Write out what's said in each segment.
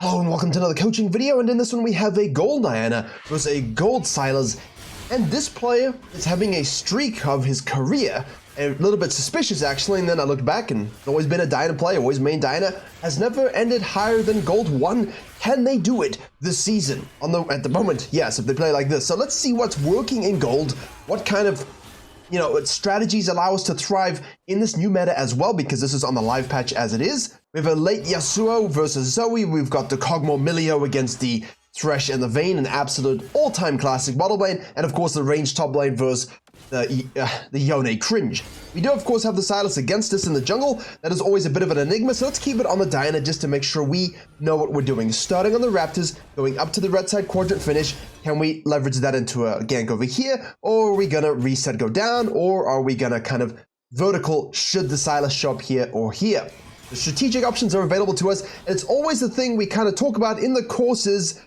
Hello and welcome to another coaching video, and in this one we have a gold Diana versus a gold Sylas, and this player is having a streak of his career, a little bit suspicious actually, and then I looked back and always been a Diana player, always main Diana, has never ended higher than gold 1. Can they do it this season? At the moment, yes, if they play like this. So let's see what's working in gold, what kind of strategies allow us to thrive in this new meta as well, because this is on the live patch as it is. We have a late Yasuo versus Zoe. We've got the Kog'Maw Milio against the Thresh and the Vayne, an absolute all-time classic bottom lane, and of course the ranged top lane versus the Yone Cringe. We do of course have the Sylas against us in the jungle. That is always a bit of an enigma, so let's keep it on the Diana just to make sure we know what we're doing. Starting on the Raptors, going up to the red side quadrant finish. Can we leverage that into a gank over here, or are we gonna reset go down, or are we gonna kind of vertical should the Sylas show up here or here? The strategic options are available to us, and it's always the thing we kind of talk about in the courses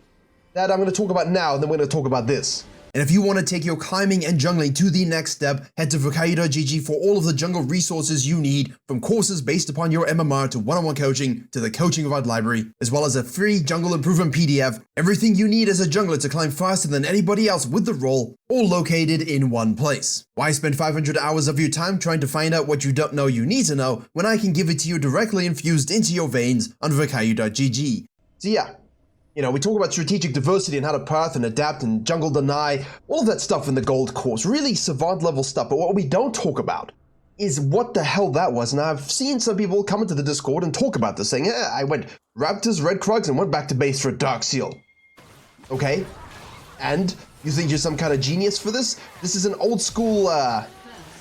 that I'm going to talk about now, and then we're going to talk about this. And if you want to take your climbing and jungling to the next step, head to Virkayu.gg for all of the jungle resources you need, from courses based upon your MMR to one-on-one coaching to the coaching without library, as well as a free jungle improvement PDF. Everything you need as a jungler to climb faster than anybody else with the role, all located in one place. Why spend 500 hours of your time trying to find out what you don't know you need to know when I can give it to you directly infused into your veins on Virkayu.gg? So yeah. We talk about strategic diversity and how to path and adapt and jungle deny, all of that stuff in the gold course, really savant level stuff. But what we don't talk about is what the hell that was. And I've seen some people come into the Discord and talk about this, saying, I went Raptors, Red Krugs, and went back to base for a Dark Seal. Okay? And you think you're some kind of genius for this? This is an old school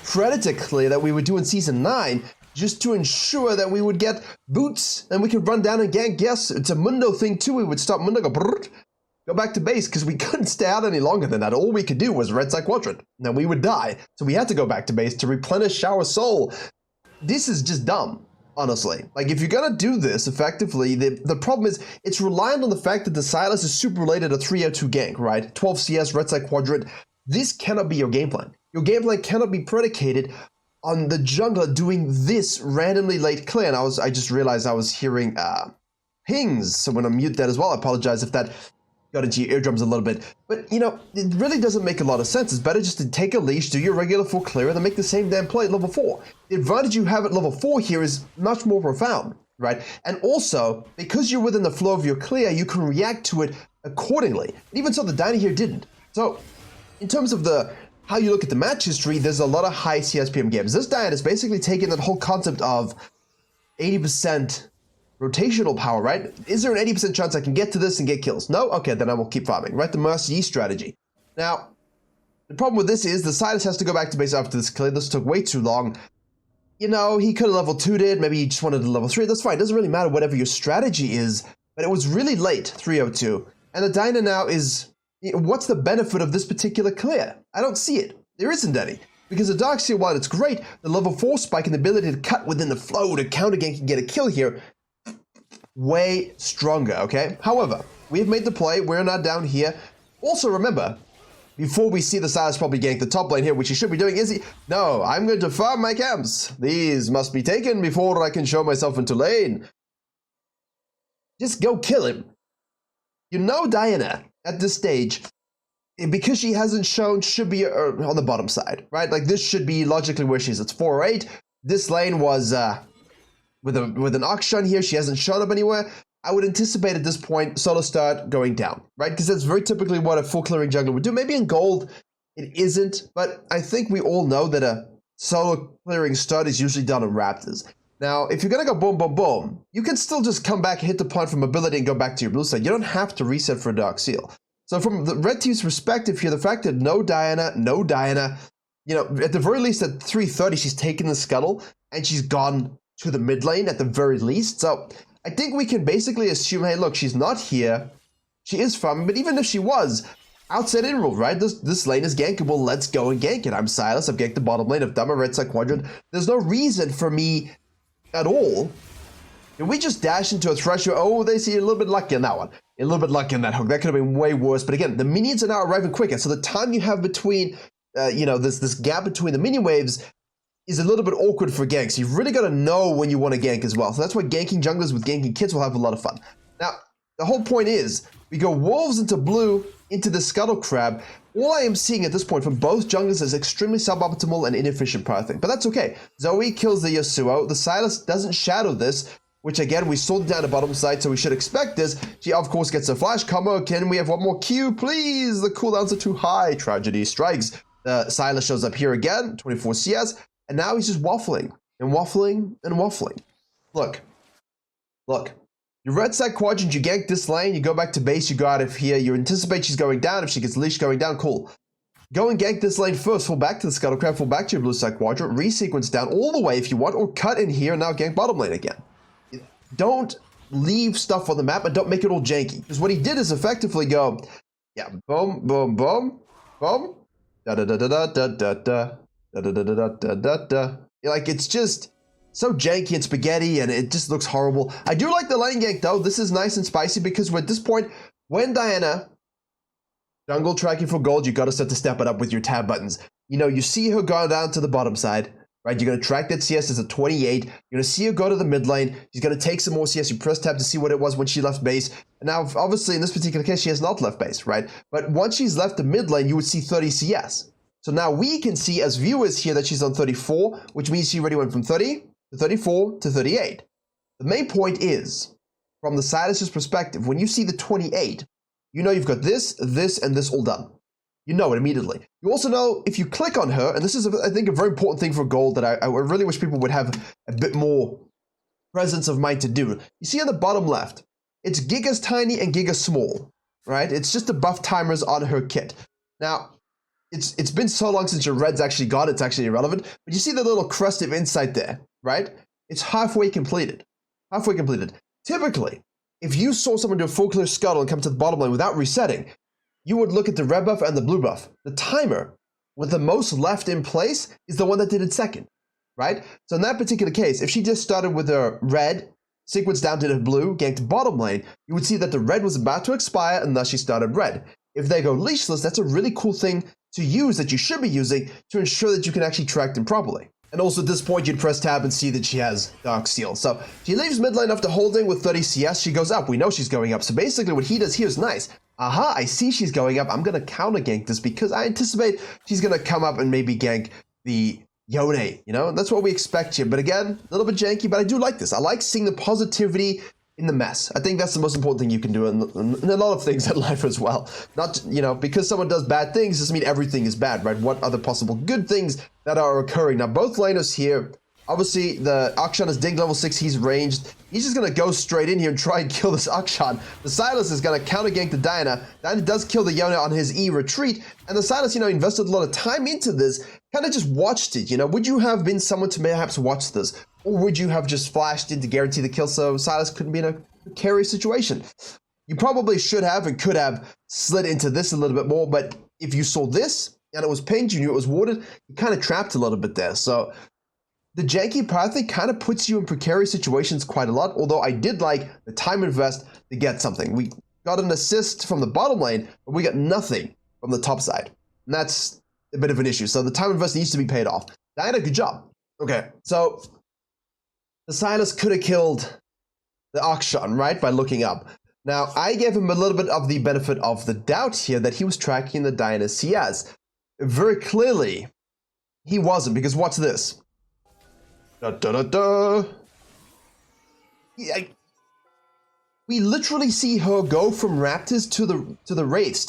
Predator clear that we would do in Season 9, just to ensure that we would get boots and we could run down and gank. Yes, it's a Mundo thing too. We would stop Mundo, go back to base, because we couldn't stay out any longer than that. All we could do was red side quadrant. Now we would die. So we had to go back to base to replenish our soul. This is just dumb, honestly. Like, if you're gonna do this effectively, the problem is it's reliant on the fact that the Sylas is super related to 302 gank, right? 12 CS, red side quadrant. This cannot be your game plan. Your game plan cannot be predicated on the jungler doing this randomly late clear. And I just realized I was hearing pings, so I'm gonna mute that as well. I apologize if that got into your eardrums a little bit. But it really doesn't make a lot of sense. It's better just to take a leash, do your regular full clear, and then make the same damn play at level 4. The advantage you have at level 4 here is much more profound, right? And also, because you're within the flow of your clear, you can react to it accordingly. And even so, the Diana here didn't. So, in terms of how you look at the match history, there's a lot of high CSPM games. This Diana is basically taking that whole concept of 80% rotational power, right? Is there an 80% chance I can get to this and get kills? No? Okay, then I will keep farming, right? The Mercy strategy. Now, the problem with this is the Sylas has to go back to base after this clear. This took way too long. He could have level 2'd it. Maybe he just wanted to level 3. That's fine. It doesn't really matter whatever your strategy is, but it was really late, 302. And the Diana now is... What's the benefit of this particular clear? I don't see it. There isn't any. Because the Dark Seal, while it's great, the level 4 spike and the ability to cut within the flow to counter gank and get a kill here, way stronger, okay? However, we have made the play. We're not down here. Also remember, before we see the Sylas probably gank the top lane here, which he should be doing, is he? No, I'm going to farm my camps. These must be taken before I can show myself into lane. Just go kill him. Diana, at this stage, because she hasn't shown, should be on the bottom side, right? Like, this should be logically where she's. It's 4-8. This lane was with an auction here. She hasn't shown up anywhere. I would anticipate at this point solo start going down, right? Because that's very typically what a full clearing jungler would do. Maybe in gold it isn't, but I think we all know that a solo clearing start is usually done on Raptors. Now, if you're going to go boom, boom, boom, you can still just come back, hit the point from ability, and go back to your blue side. You don't have to reset for a Dark Seal. So from the red team's perspective here, the fact that no Diana, at the very least at 330, she's taken the scuttle, and she's gone to the mid lane at the very least. So I think we can basically assume, hey, look, she's not here. She is farming, but even if she was, outside in rule, right? This lane is gankable. Let's go and gank it. I'm Sylas. I've ganked the bottom lane. I've done my red side quadrant. There's no reason for me at all. Can we just dash into a Thresh? Oh, they see a little bit lucky on that one. A little bit lucky on that hook. That could have been way worse. But again, the minions are now arriving quicker. So the time you have between, this gap between the minion waves is a little bit awkward for ganks. You've really got to know when you want to gank as well. So that's why ganking junglers with ganking kits will have a lot of fun. Now, the whole point is, we go wolves into blue, into the scuttle crab. All I am seeing at this point from both junglers is extremely suboptimal and inefficient pathing. But that's okay. Zoe kills the Yasuo. The Sylas doesn't shadow this, which again, we saw down the bottom side, so we should expect this. She, of course, gets a flash combo. Can we have one more Q, please? The cooldowns are too high. Tragedy strikes. Sylas shows up here again, 24 CS, and now he's just waffling and waffling and waffling. Look. You red side quadrant, you gank this lane, you go back to base, you go out of here, you anticipate she's going down. If she gets leash going down, cool. Go and gank this lane first, fall back to the scuttle crab, fall back to your blue side quadrant, resequence down all the way if you want, or cut in here and now gank bottom lane again. Don't leave stuff on the map and don't make it all janky. Because what he did is effectively go, yeah, boom, boom, boom, boom, da da da da da da da da da da da da da da. Like, it's just so janky and spaghetti, and it just looks horrible. I do like the lane gank, though. This is nice and spicy because at this point, when Diana jungle tracking for gold, you got to start to step it up with your tab buttons. You know, you see her go down to the bottom side, right? You're going to track that CS as a 28. You're going to see her go to the mid lane. She's going to take some more CS. You press tab to see what it was when she left base. And now, obviously, in this particular case, she has not left base, right? But once she's left the mid lane, you would see 30 CS. So now we can see as viewers here that she's on 34, which means she already went from 30 to 34 to 38. The main point is, from the Sylas' perspective, when you see the 28, you know you've got this, this, and this all done. You know it immediately. You also know if you click on her, and this is, I think, a very important thing for gold that I really wish people would have a bit more presence of mind to do. You see on the bottom left, it's Giga's tiny and Giga's small, right? It's just the buff timers on her kit. Now, it's been so long since your red's actually gone, it's actually irrelevant. But you see the little crust of insight there, right? It's halfway completed. Halfway completed. Typically, if you saw someone do a full clear scuttle and come to the bottom lane without resetting, you would look at the red buff and the blue buff. The timer with the most left in place is the one that did it second, right? So in that particular case, if she just started with her red, sequence down to the blue, ganked bottom lane, you would see that the red was about to expire and thus she started red. If they go leashless, that's a really cool thing to use that you should be using to ensure that you can actually track them properly. And also at this point, you'd press tab and see that she has Dark Seal. So she leaves mid lane after holding with 30 CS. She goes up. We know she's going up. So basically what he does here is nice. Aha, I see she's going up. I'm going to counter gank this because I anticipate she's going to come up and maybe gank the Yone. You know, that's what we expect here. But again, a little bit janky, but I do like this. I like seeing the positivity in the mess. I think that's the most important thing you can do in a lot of things in life as well. Not, you know, because someone does bad things doesn't mean everything is bad, right? What are the possible good things that are occurring? Now, both laners here, obviously, the Akshan is ding level 6, he's ranged. He's just going to go straight in here and try and kill this Akshan. The Sylas is going to counter gank the Diana. Diana does kill the Yone on his E retreat, and the Sylas, you know, invested a lot of time into this, kind of just watched it, you know. Would you have been someone to perhaps watch this? Or would you have just flashed in to guarantee the kill so Sylas couldn't be in a precarious situation? You probably should have and could have slid into this a little bit more, but if you saw this and it was pinged, you knew it was warded, you kind of trapped a little bit there. So the janky pathing kind of puts you in precarious situations quite a lot, although I did like the time invest to get something. We got an assist from the bottom lane, but we got nothing from the top side. And that's a bit of an issue. So the time invest needs to be paid off. Diana, good job. Okay, so the Sylas could have killed the Akshan, right, by looking up. Now, I gave him a little bit of the benefit of the doubt here that he was tracking the Diana CS. Very clearly, he wasn't, because watch this. Da, da, da, da. We literally see her go from Raptors to the Wraiths,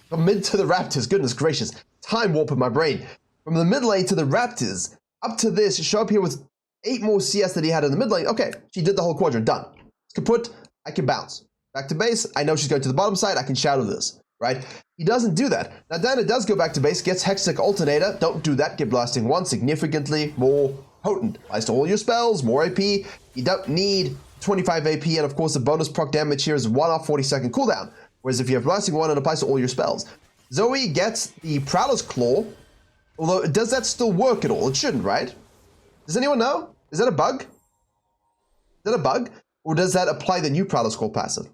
from mid to the Raptors. Goodness gracious, time warp in my brain. From the mid lane to the Raptors, up to this, show up here with 8 more CS that he had in the mid lane. Okay, she did the whole quadrant, done. It's kaput, I can bounce. Back to base, I know she's going to the bottom side, I can shadow this, right? He doesn't do that. Now Diana does go back to base, gets Hextech Alternator, don't do that, get Blasting 1, significantly more potent. Applies to all your spells, more AP, you don't need 25 AP, and of course the bonus proc damage here is 1 off 40-second cooldown, whereas if you have Blasting 1, it applies to all your spells. Zoe gets the Prowler's Claw, although does that still work at all? It shouldn't, right? Does anyone know? Is that a bug? Is that a bug? Or does that apply the new Prowler's Claw passive?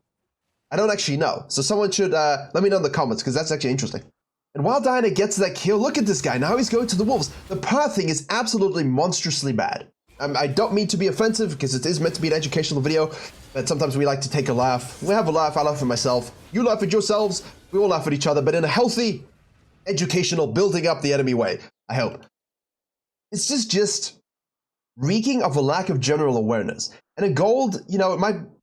I don't actually know. So someone should let me know in the comments, because that's actually interesting. And while Diana gets that kill, look at this guy. Now he's going to the wolves. The pathing is absolutely monstrously bad. I don't mean to be offensive because it is meant to be an educational video, but sometimes we like to take a laugh. We have a laugh, I laugh at myself. You laugh at yourselves, we all laugh at each other, but in a healthy, educational, building up the enemy way, I hope. It's just reeking of a lack of general awareness. And a gold, you know,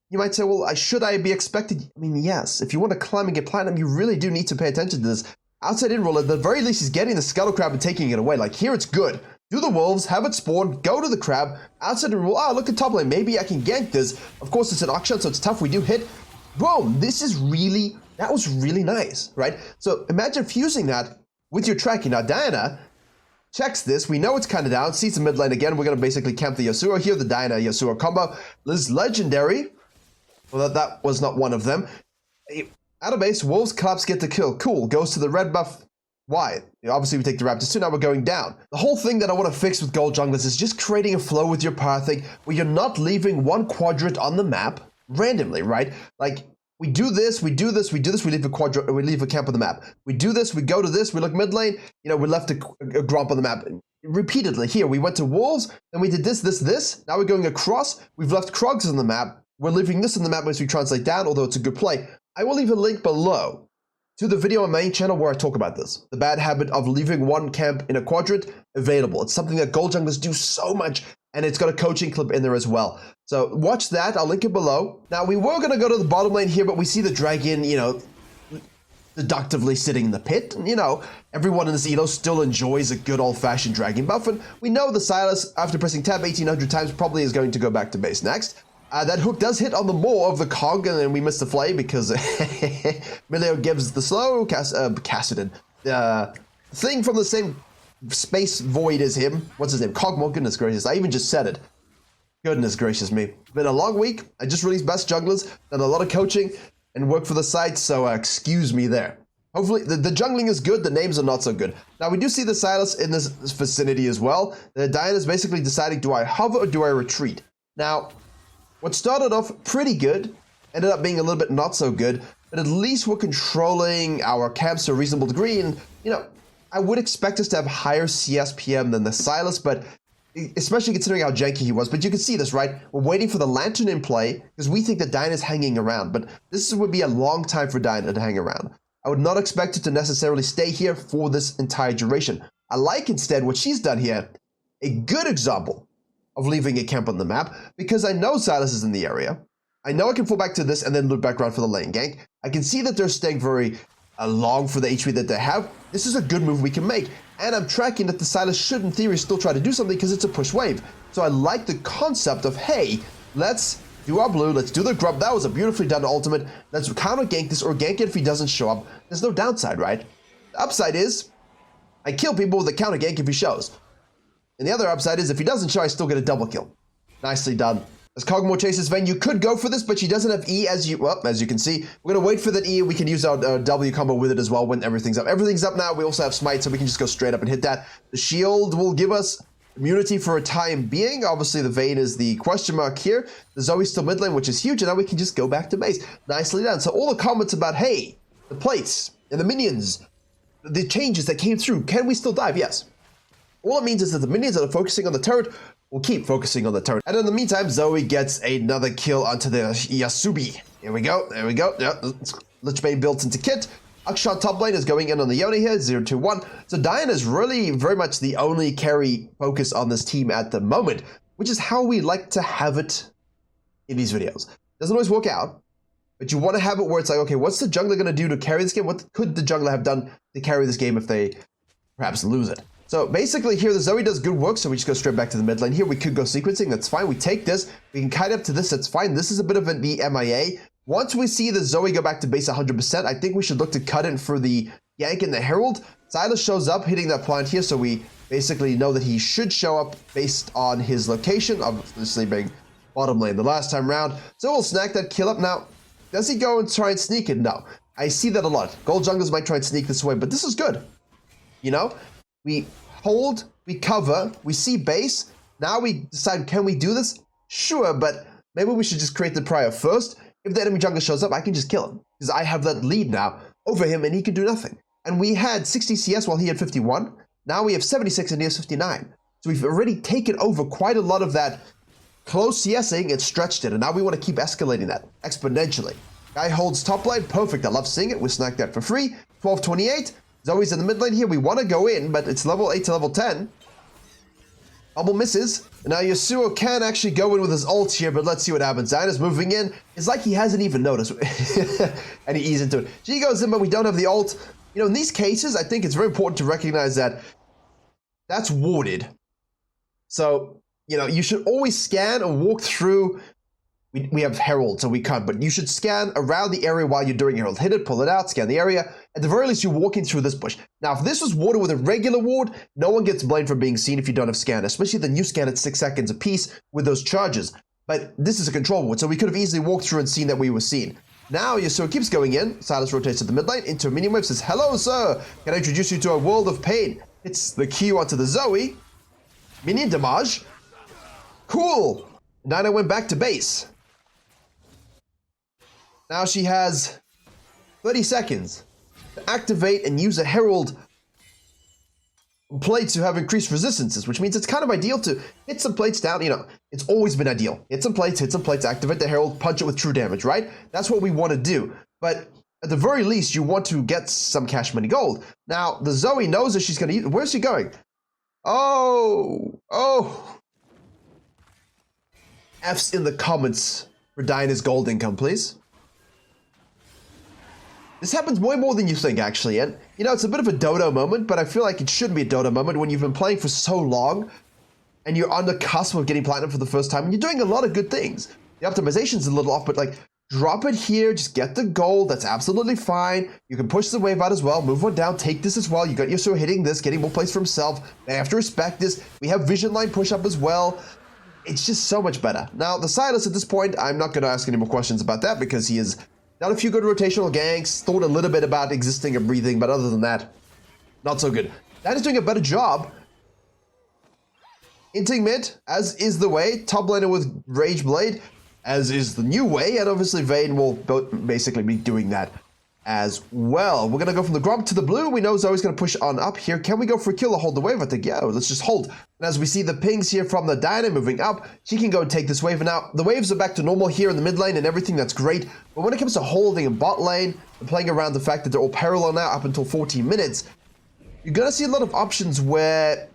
you might say, well, should I be expected? I mean, yes. If you want to climb and get platinum, you really do need to pay attention to this. Outside in roll, at the very least, he's getting the scuttle crab and taking it away. Like, here it's good. Do the wolves, have it spawn, go to the crab, outside in roll. Oh, look at top lane. Maybe I can gank this. Of course, it's an auction, so it's tough. We do hit. Boom. That was really nice, right? So imagine fusing that with your tracking. Now, Diana checks this. We know it's kind of down. Sees the mid lane again. We're going to basically camp the Yasuo here. The Diana-Yasuo combo is legendary. Well, that was not one of them. Out of base, wolves collapse, get the kill. Cool. Goes to the red buff. Why? Obviously, we take the Raptors too. Now we're going down. The whole thing that I want to fix with gold junglers is just creating a flow with your pathing where you're not leaving one quadrant on the map randomly, right? Like, we do this, we do this, we do this, we leave a quadrant, we leave a camp on the map. We do this, we go to this, we look mid lane, you know, we left a gromp on the map. Repeatedly. Here, we went to wolves, then we did this, this, this. Now we're going across. We've left Krogs on the map. We're leaving this on the map as we translate down, although it's a good play. I will leave a link below to the video on my main channel where I talk about this. The bad habit of leaving one camp in a quadrant available. It's something that gold junglers do so much, and it's got a coaching clip in there as well. So watch that. I'll link it below. Now, we were going to go to the bottom lane here, but we see the dragon, you know, deductively sitting in the pit. And, you know, everyone in this elo still enjoys a good old-fashioned dragon buff, and we know the Sylas, after pressing tab 1800 times, probably is going to go back to base next. That hook does hit on the maw of the cog, and then we miss the flay because Milio gives the slow Cassidon. Thing from the same space void as him. What's his name? Cogmore. Goodness gracious. I even just said it. Goodness gracious me. It's been a long week. I just released Best Junglers, done a lot of coaching and work for the site, so excuse me there. Hopefully, the jungling is good, the names are not so good. Now, we do see the Sylas in this vicinity as well. The Diana is basically deciding, do I hover or do I retreat? Now, what started off pretty good ended up being a little bit not so good, but at least we're controlling our camps to a reasonable degree. And, you know, I would expect us to have higher CSPM than the Sylas, but especially considering how janky he was. But you can see this, right? We're waiting for the Lantern in play because we think that Diana's hanging around, but this would be a long time for Diana to hang around. I would not expect it to necessarily stay here for this entire duration. I like instead what she's done here, a good example of leaving a camp on the map, because I know Sylas is in the area. I know I can fall back to this and then loop back around for the lane gank. I can see that they're staying very long for the HP that they have. This is a good move we can make. And I'm tracking that the Sylas should, in theory, still try to do something because it's a push wave. So I like the concept of, hey, let's do our blue, let's do the grub. That was a beautifully done ultimate. Let's counter gank this or gank it if he doesn't show up. There's no downside, right? The upside is I kill people with a counter gank if he shows. And the other upside is if he doesn't show, I still get a double kill. Nicely done. As Cogmore chases Vayne, you could go for this, but she doesn't have E as you can see. We're going to wait for that E. We can use our W combo with it as well when everything's up. Everything's up now. We also have Smite, so we can just go straight up and hit that. The shield will give us immunity for a time being. Obviously, the Vayne is the question mark here. The Zoe's still mid lane, which is huge, and now we can just go back to base. Nicely done. So all the comments about, hey, the plates and the minions, the changes that came through, can we still dive? Yes. All it means is that the minions that are focusing on the turret will keep focusing on the turret. And in the meantime, Zoe gets another kill onto the Yasubi. Here we go. There we go. Yeah, Lichbane built into kit. Akshan top lane is going in on the Yone here, 0-2-1. So Diana is really very much the only carry focus on this team at the moment, which is how we like to have it in these videos. Doesn't always work out, but you want to have it where it's like, okay, what's the jungler going to do to carry this game? What could the jungler have done to carry this game if they perhaps lose it? So basically here, the Zoe does good work, so we just go straight back to the mid lane. Here we could go sequencing, that's fine. We take this, we can kite up to this, that's fine. This is a bit of the MIA. Once we see the Zoe go back to base 100%, I think we should look to cut in for the Yank and the Herald. Sylas shows up, hitting that plant here, so we basically know that he should show up based on his location, obviously being bottom lane the last time round. So we'll snack that kill up. Now, does he go and try and sneak it? No. I see that a lot. Gold junglers might try and sneak this away, but this is good. You know? We hold, we cover, we see base. Now we decide, can we do this? Sure, but maybe we should just create the prior first. If the enemy jungler shows up, I can just kill him, because I have that lead now over him and he can do nothing. And we had 60 CS while he had 51. Now we have 76 and he has 59. So we've already taken over quite a lot of that close CSing and stretched it. And now we want to keep escalating that exponentially. Guy holds top lane. Perfect. I love seeing it. We snagged that for free. 12-28. Zoe's in the mid lane here. We want to go in, but it's level 8 to level 10. Bubble misses. And now Yasuo can actually go in with his ult here, but let's see what happens. Diana's moving in. It's like he hasn't even noticed. And he eases into it. She goes in, but we don't have the ult. You know, in these cases, I think it's very important to recognize that that's warded. So, you know, you should always scan and walk through. We have Herald, so we can't, but you should scan around the area while you're doing Herald. Hit it, pull it out, scan the area. At the very least, you're walking through this bush. Now, if this was warded with a regular ward, no one gets blamed for being seen if you don't have scan, especially the new scan at 6 seconds a piece with those charges. But this is a control ward, so we could have easily walked through and seen that we were seen. Now, Yasuo keeps going in. Sylas rotates to the mid lane into a minion wave, says, "Hello, sir. Can I introduce you to a world of pain?" Hits the Q onto the Zoe. Minion damage. Cool. Dinah went back to base. Now she has 30 seconds to activate and use a Herald plate to have increased resistances, which means it's kind of ideal to hit some plates down. You know, it's always been ideal. Hit some plates, activate the Herald, punch it with true damage, right? That's what we want to do. But at the very least, you want to get some cash money gold. Now, the Zoe knows that she's going to use. Where's she going? Oh. F's in the comments for Diana's gold income, please. This happens way more than you think, actually, and, you know, it's a bit of a dodo moment, but I feel like it shouldn't be a dodo moment when you've been playing for so long, and you're on the cusp of getting platinum for the first time, and you're doing a lot of good things. The optimization's a little off, but, like, drop it here, just get the gold, that's absolutely fine. You can push the wave out as well, move one down, take this as well. You got Yasuo hitting this, getting more plays for himself. They have to respect this. We have vision line push up as well. It's just so much better. Now, the Sylas at this point, I'm not going to ask any more questions about that because he has done a few good rotational ganks, thought a little bit about existing and breathing, but other than that, not so good. That is doing a better job. Inting mid, as is the way. Top laner with Rage Blade, as is the new way, and obviously Vayne will basically be doing that as well. We're going to go from the Gromp to the blue. We know Zoe's going to push on up here. Can we go for a kill or hold the wave? I think, yeah, let's just hold. And as we see the pings here from the Diana moving up, she can go and take this wave. And now the waves are back to normal here in the mid lane and everything. That's great. But when it comes to holding in bot lane and playing around the fact that they're all parallel now up until 14 minutes, you're going to see a lot of options where,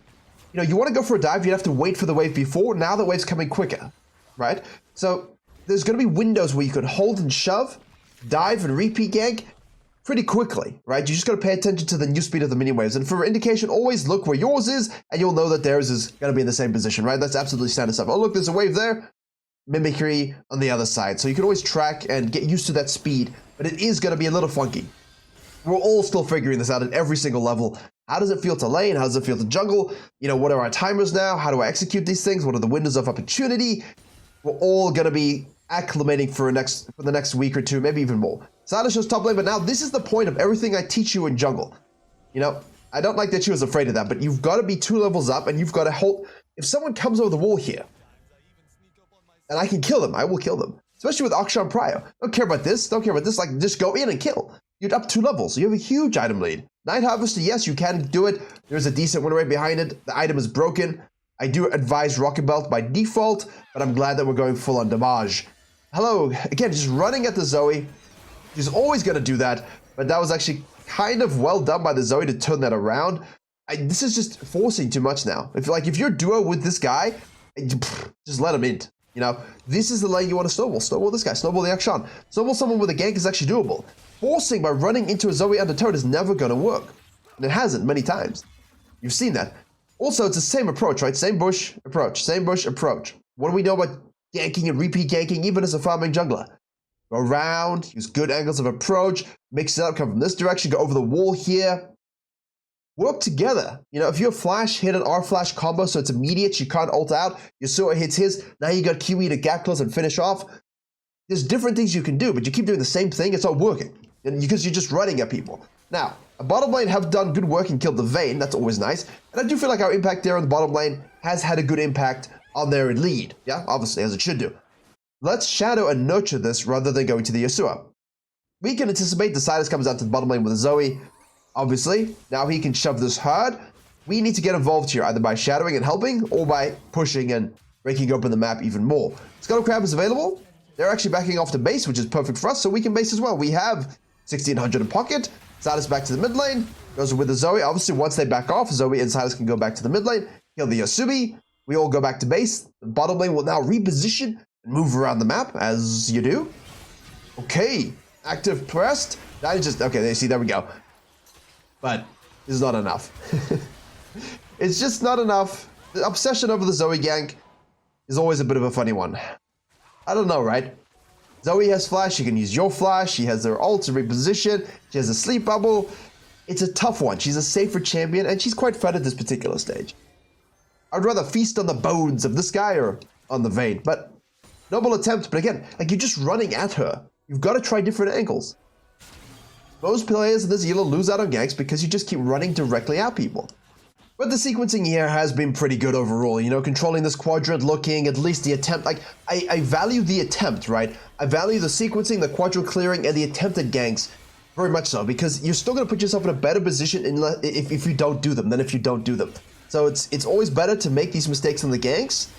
you know, you want to go for a dive, you'd have to wait for the wave before. Now the wave's coming quicker, right? So there's going to be windows where you could hold and shove, dive and repeat gank pretty quickly, right? You just got to pay attention to the new speed of the minion waves. And for indication, always look where yours is, and you'll know that theirs is going to be in the same position, right? That's absolutely standard stuff. Oh, look, there's a wave there. Mimicry on the other side. So you can always track and get used to that speed, but it is going to be a little funky. We're all still figuring this out at every single level. How does it feel to lane? How does it feel to jungle? You know, what are our timers now? How do I execute these things? What are the windows of opportunity? We're all going to be acclimating for the next week or two, maybe even more. Sylas shows top lane, but now this is the point of everything I teach you in jungle. You know, I don't like that she was afraid of that, but you've got to be 2 levels up and you've got to hold. If someone comes over the wall here and I can kill them, I will kill them. Especially with Akshan Prio. Don't care about this. Don't care about this. Like, just go in and kill. You're up 2 levels. So you have a huge item lead. Night Harvester, yes, you can do it. There's a decent win rate behind it. The item is broken. I do advise Rocket Belt by default, but I'm glad that we're going full on damage. Hello. Again, just running at the Zoe. She's always going to do that, but that was actually kind of well done by the Zoe to turn that around. This is just forcing too much now. If you're duo with this guy, just let him in. You know, this is the lane you want to snowball. Snowball this guy. Snowball the Akshan. Snowball someone with a gank is actually doable. Forcing by running into a Zoe under turret is never going to work. And it hasn't many times. You've seen that. Also, it's the same approach, right? Same bush approach. Same bush approach. What do we know about ganking and repeat ganking, even as a farming jungler? Go around, use good angles of approach, mix it up, come from this direction, go over the wall here. Work together. You know, if your flash hit an R flash combo, so it's immediate, you can't ult out, Yasuo hits his, now you got QE to gap close and finish off. There's different things you can do, but you keep doing the same thing, it's not working. And because you're just running at people. Now, a bottom lane have done good work and killed the Vayne, that's always nice. And I do feel like our impact there on the bottom lane has had a good impact on their lead. Yeah, obviously, as it should do. Let's shadow and nurture this rather than going to the Yasuo. We can anticipate the Sylas comes out to the bottom lane with a Zoe. Obviously, now he can shove this hard. we need to get involved here, either by shadowing and helping, or by pushing and breaking open the map even more. Scuttle Crab is available. They're actually backing off to base, which is perfect for us, so we can base as well. We have 1600 in pocket. Sylas back to the mid lane. Goes with the Zoe. Obviously, once they back off, Zoe and Sylas can go back to the mid lane. Kill the Yasubi. We all go back to base. The bottom lane will now reposition and move around the map, as you do. Okay. Active pressed. That is just... Okay, see, there we go. But it's not enough. It's just not enough. The obsession over the Zoe gank is always a bit of a funny one. I don't know, right? Zoe has flash, she can use your flash, she has her ult to reposition, she has a sleep bubble. It's a tough one. She's a safer champion, and she's quite fun at this particular stage. I'd rather feast on the bones of this guy or on the Vayne, but noble attempt. But again, like, you're just running at her. You've got to try different angles. Most players in this elo lose out on ganks because you just keep running directly at people. But the sequencing here has been pretty good overall, you know, controlling this quadrant, looking, at least the attempt. Like, I value the attempt, right? I value the sequencing, the quadrant clearing, and the attempted ganks very much so, because you're still going to put yourself in a better position if you don't do them than if you don't do them. So it's always better to make these mistakes in the ganks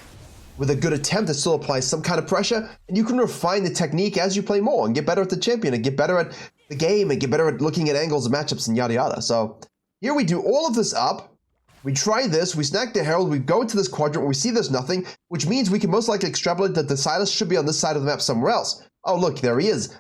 with a good attempt that still applies some kind of pressure, and you can refine the technique as you play more and get better at the champion and get better at the game and get better at looking at angles and matchups and yada yada. So here we do all of this up. We try this, we snack the Herald, we go into this quadrant, we see there's nothing, which means we can most likely extrapolate that the Sylas should be on this side of the map somewhere else. Oh, look, there he is.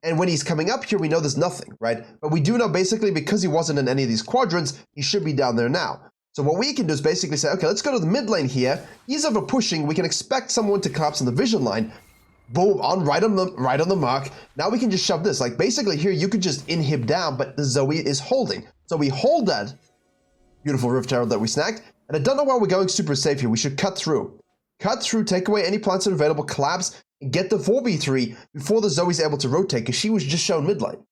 And when he's coming up here, we know there's nothing, right? But we do know basically because he wasn't in any of these quadrants, he should be down there now. So what we can do is basically say, okay, let's go to the mid lane here. He's over pushing. We can expect someone to collapse on the vision line. Boom, right on the mark. Now we can just shove this. Like, basically here, you could just inhib down, but the Zoe is holding. So we hold that beautiful Rift Herald that we snagged. And I don't know why we're going super safe here. We should cut through. Cut through, take away any plants that are available, collapse, and get the 4v3 before the Zoe's able to rotate, because she was just shown mid lane.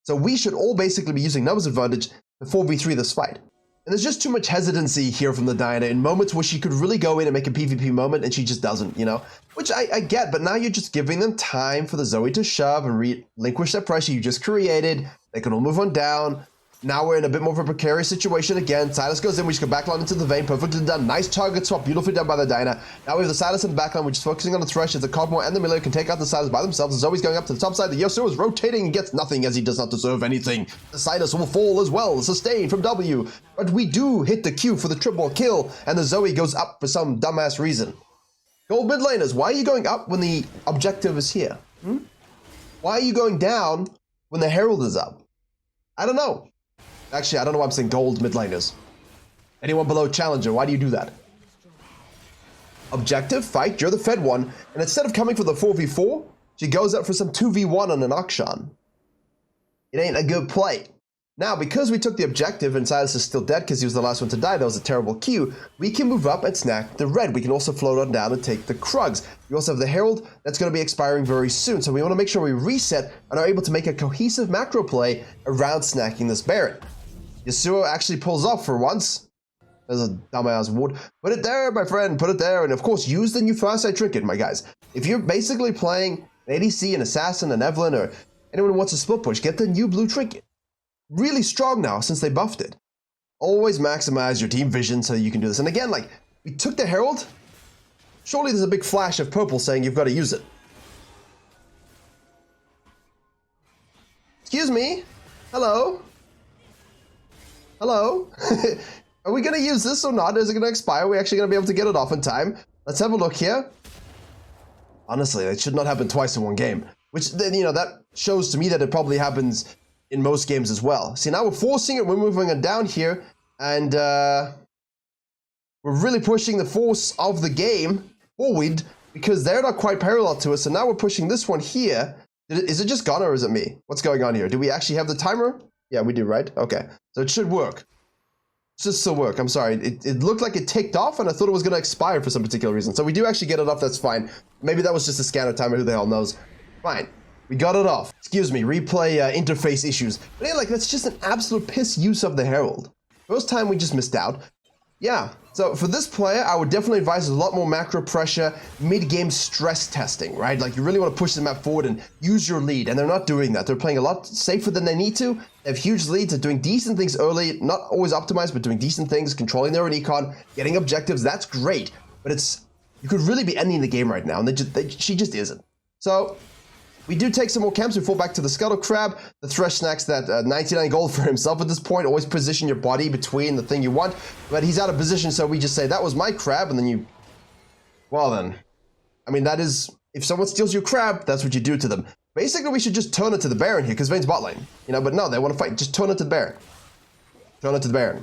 So we should all basically be using numbers advantage to 4v3 this fight. And there's just too much hesitancy here from the Diana in moments where she could really go in and make a PvP moment, and she just doesn't, you know? Which I get, but now you're just giving them time for the Zoe to shove and relinquish that pressure you just created. They can all move on down. Now we're in a bit more of a precarious situation again. Sylas goes in, we just go backline into the Vayne, perfectly done. Nice target swap, beautifully done by the Diana. Now we have the Sylas in the backline, we're just focusing on the Thresh as the Cogmore and the Miller can take out the Sylas by themselves. The Zoe's going up to the top side, the Yasuo is rotating and gets nothing as he does not deserve anything. The Sylas will fall as well, sustain from W. But we do hit the Q for the triple kill, and the Zoe goes up for some dumbass reason. Gold mid laners, why are you going up when the objective is here? Why are you going down when the Herald is up? I don't know. Actually, I don't know why I'm saying gold mid laners. Anyone below challenger, why do you do that? Objective, fight, you're the fed one, and instead of coming for the 4v4, she goes up for some 2v1 on an Akshan. It ain't a good play. Now, because we took the objective and Sylas is still dead because he was the last one to die, that was a terrible Q, we can move up and snack the red. We can also float on down and take the Krugs. We also have the Herald that's going to be expiring very soon, so we want to make sure we reset and are able to make a cohesive macro play around snacking this Baron. Yasuo actually pulls off for once. There's a dumbass ward. Put it there, my friend, put it there. And of course, use the new Farsight trinket, my guys. If you're basically playing an ADC, an Assassin, an Evelynn, or anyone who wants a split push, get the new blue trinket. Really strong now since they buffed it. Always maximize your team vision so you can do this. And again, like, we took the Herald. Surely there's a big flash of purple saying you've got to use it. Excuse me? Hello? Hello? Are we going to use this or not? Is it going to expire? Are we actually going to be able to get it off in time? Let's have a look here. Honestly, it should not happen twice in one game. Which, then, you know, that shows to me that it probably happens in most games as well. See, now we're forcing it. We're moving it down here. And we're really pushing the force of the game forward because they're not quite parallel to us. So now we're pushing this one here. Is it just gone or is it me? What's going on here? Do we actually have the timer? Yeah, we do, right? Okay. So it should work. It should still work. I'm sorry. It looked like it ticked off and I thought it was going to expire for some particular reason. So we do actually get it off. That's fine. Maybe that was just a scanner timer. Who the hell knows? Fine. We got it off. Excuse me. Replay interface issues. But yeah, like, that's just an absolute piss use of the Herald. First time we just missed out. Yeah, so for this player, I would definitely advise a lot more macro pressure, mid-game stress testing, right? Like you really want to push the map forward and use your lead, and they're not doing that. They're playing a lot safer than they need to. They have huge leads, they're doing decent things early, not always optimized, but doing decent things, controlling their own econ, getting objectives, that's great. But you could really be ending the game right now, and she just isn't. So we do take some more camps. We fall back to the Scuttle Crab. The Thresh snacks that 99 gold for himself at this point. Always position your body between the thing you want. But he's out of position, so we just say, that was my crab, and then you... Well then. I mean, that is... If someone steals your crab, that's what you do to them. Basically, we should just turn it to the Baron here, because Vayne's bot lane. You know, but no, they want to fight. Just turn it to the Baron. Turn it to the Baron.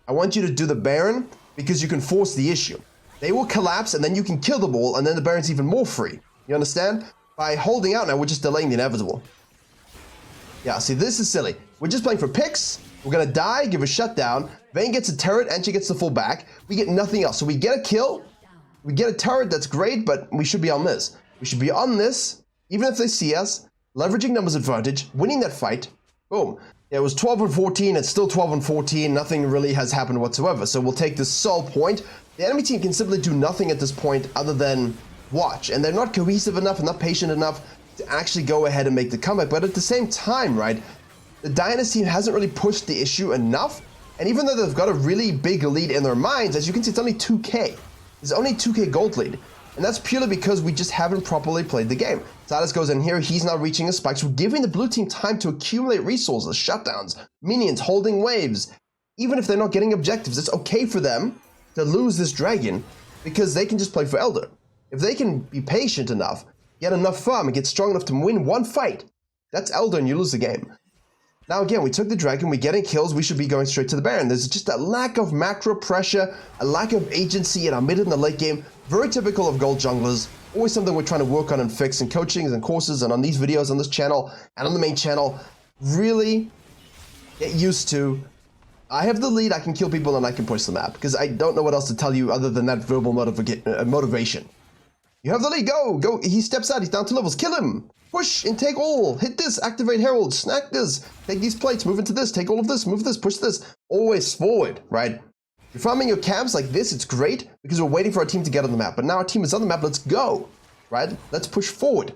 I want you to do the Baron, because you can force the issue. They will collapse, and then you can kill them all, and then the Baron's even more free. You understand? By holding out now, we're just delaying the inevitable. Yeah, see, this is silly. We're just playing for picks. We're gonna die, give a shutdown. Vayne gets a turret, and she gets the full back. We get nothing else. So we get a kill. We get a turret, that's great, but we should be on this. We should be on this, even if they see us. Leveraging numbers advantage, winning that fight. Boom. Yeah, it was 12 and 14, it's still 12 and 14. Nothing really has happened whatsoever. So we'll take this soul point. The enemy team can simply do nothing at this point other than watch, and they're not cohesive enough and not patient enough to actually go ahead and make the comeback. But at the same time, right, the Diana's team hasn't really pushed the issue enough, and even though they've got a really big lead in their minds, as you can see, it's only 2k. There's only 2k gold lead, and that's purely because we just haven't properly played the game. Sylas goes in here, he's now reaching his spikes. We're giving the blue team time to accumulate resources, shutdowns, minions, holding waves. Even if they're not getting objectives, it's okay for them to lose this dragon because they can just play for Elder. If they can be patient enough, get enough farm, and get strong enough to win one fight, that's Elder and you lose the game. Now again, we took the dragon, we're getting kills, we should be going straight to the Baron. There's just a lack of macro pressure, a lack of agency in our mid and the late game. Very typical of gold junglers. Always something we're trying to work on and fix in coachings and courses and on these videos on this channel and on the main channel. Really get used to, I have the lead, I can kill people and I can push the map, because I don't know what else to tell you other than that verbal motivation. You have the lead, go, he steps out, he's down 2 levels, kill him, push and take all, hit this, activate Herald, snack this, take these plates, move into this, take all of this, move this, push this, always forward, right? You're farming your camps like this, it's great, because we're waiting for our team to get on the map, but now our team is on the map, let's go, right? Let's push forward.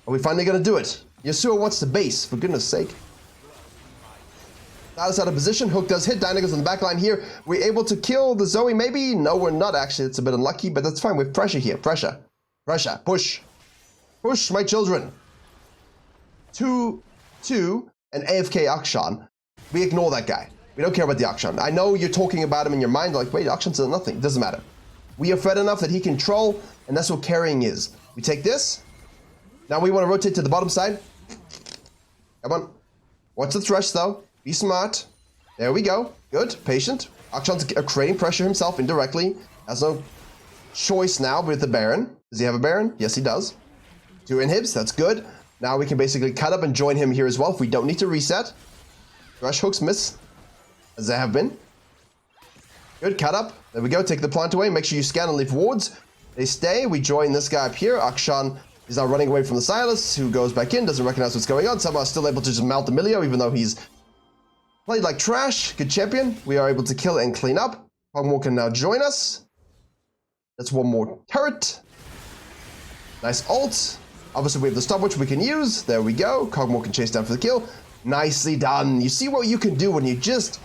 Are we finally gonna do it? Yasuo wants to base, for goodness sake. Sylas out of position, hook does hit, Diana goes on the back line here. We're able to kill the Zoe maybe? No, we're not actually, it's a bit unlucky, but that's fine, we have pressure here, pressure, push, push my children. 2, and AFK Akshan. We ignore that guy. We don't care about the Akshan. I know you're talking about him in your mind, like, wait, Akshan's done nothing, it doesn't matter. We are fed enough that he can troll, and that's what carrying is. We take this, now we want to rotate to the bottom side. Come on, watch the Thresh though. Be smart. There we go. Good. Patient. Akshan's creating pressure himself indirectly. Has no choice now with the Baron. Does he have a Baron? Yes, he does. 2 inhibs. That's good. Now we can basically cut up and join him here as well if we don't need to reset. Thresh hooks miss, as they have been. Good. Cut up. There we go. Take the plant away. Make sure you scan and leave wards. They stay. We join this guy up here. Akshan is now running away from the Sylas, who goes back in, doesn't recognize what's going on. Somehow still able to just mount the Milio, even though he's played like trash. Good champion. We are able to kill and clean up. Hogmore can now join us. That's one more turret. Nice ult. Obviously, we have the stopwatch we can use. There we go. Cogmore can chase down for the kill. Nicely done. You see what you can do when you just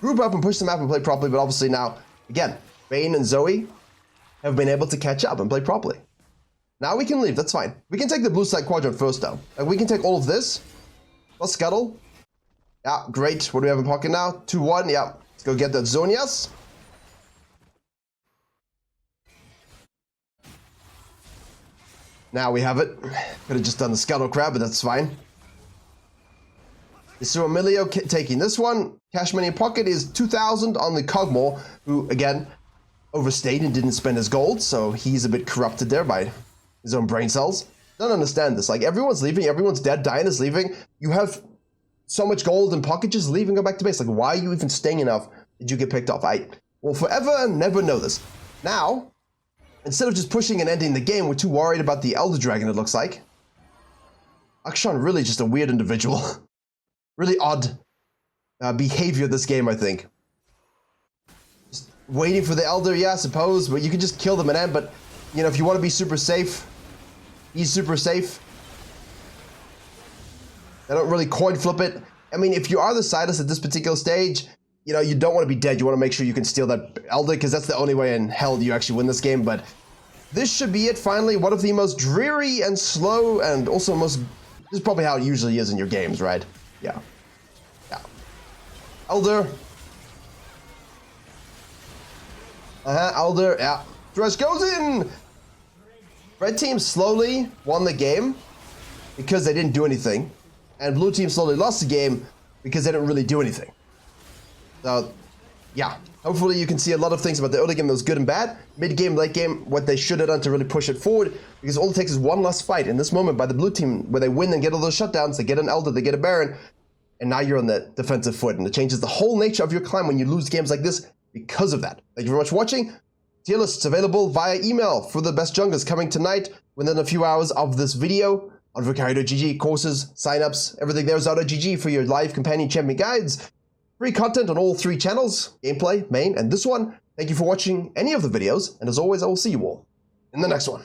group up and push the map and play properly. But obviously now, again, Vayne and Zoe have been able to catch up and play properly. Now we can leave. That's fine. We can take the blue side quadrant first, though. Like, we can take all of this. Plus Scuttle. Yeah, great. What do we have in pocket now? 2-1. Yeah. Let's go get that Zonias. Now we have it. Could have just done the Scuttle Crab, but that's fine. So Emilio taking this one. Cash money in pocket is 2,000 on the Cogmore, who, again, overstayed and didn't spend his gold, so he's a bit corrupted there by his own brain cells. Don't understand this. Like, everyone's leaving, everyone's dead, Diana's leaving. You have so much gold in pocket, just leave and go back to base. Like, why are you even staying enough? Did you get picked off? I will forever never know this. Now, instead of just pushing and ending the game, we're too worried about the Elder Dragon, it looks like. Akshan really just a weird individual. really odd behavior this game, I think. Just waiting for the Elder, yeah, I suppose, but you can just kill them and end, but, you know, if you want to be super safe, he's super safe. I don't really coin flip it. I mean, if you are the Sylas at this particular stage, you know, you don't want to be dead. You want to make sure you can steal that Elder, because that's the only way in hell you actually win this game, but this should be it, finally. One of the most dreary and slow and also most... This is probably how it usually is in your games, right? Yeah. Yeah. Elder. Elder, yeah. Thresh goes in! Red team slowly won the game because they didn't do anything. And blue team slowly lost the game because they didn't really do anything. So, yeah. Hopefully you can see a lot of things about the early game that was good and bad. Mid game, late game, what they should have done to really push it forward. Because all it takes is one last fight in this moment by the blue team where they win and get all those shutdowns. They get an Elder, they get a Baron. And now you're on the defensive foot. And it changes the whole nature of your climb when you lose games like this because of that. Thank you very much for watching. Tier lists available via email for the best junglers coming tonight within a few hours of this video on Virkayu.gg. Courses, signups, everything there is out.gg for your live companion champion guides. Free content on all 3 channels, gameplay, main, and this one. Thank you for watching any of the videos, and as always, I will see you all in the next one.